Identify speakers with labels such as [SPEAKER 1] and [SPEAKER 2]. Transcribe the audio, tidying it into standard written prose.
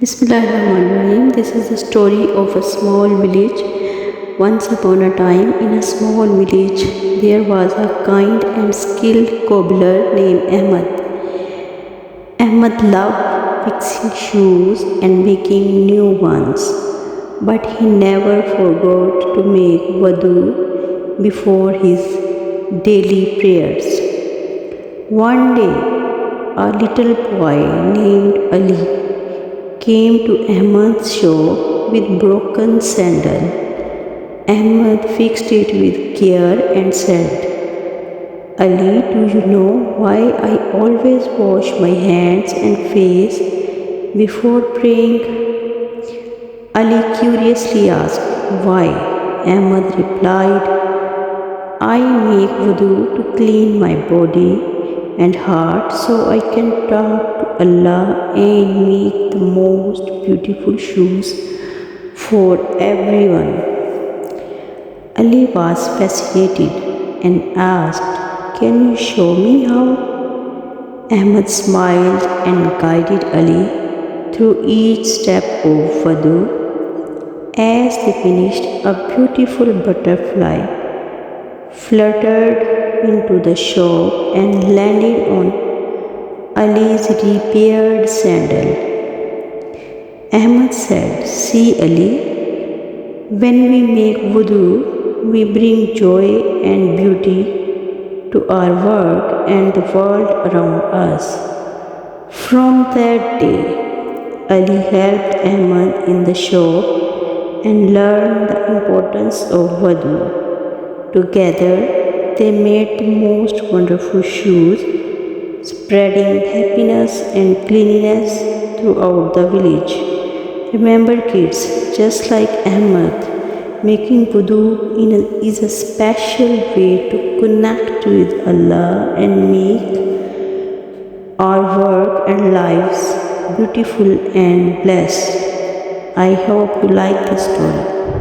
[SPEAKER 1] Bismillahirrahmanirrahim. This is the story of a small village. Once upon a time, in a small village, there was a kind and skilled cobbler named Ahmad. Ahmad loved fixing shoes and making new ones, but he never forgot to make wadu before his daily prayers. One day, a little boy named Ali came to Ahmad's shop with broken sandal. Ahmad fixed it with care and said, Ali, do you know why I always wash my hands and face before praying? Ali curiously asked, Why? Ahmad replied, I make wudu to clean my body and heart so I can talk to Allah and make the most beautiful shoes for everyone. Ali was fascinated and asked, Can you show me how? Ahmad smiled and guided Ali through each step of wudu. As they finished, a beautiful butterfly fluttered into the shop and landed on Ali's repaired sandal. Ahmad said, See Ali, when we make wudu, we bring joy and beauty to our work and the world around us. From that day, Ali helped Ahmad in the shop and learned the importance of wudu. Together, they made the most wonderful shoes, spreading happiness and cleanliness throughout the village. Remember kids, just like Ahmad, making wudu is a special way to connect with Allah and make our work and lives beautiful and blessed. I hope you like the story.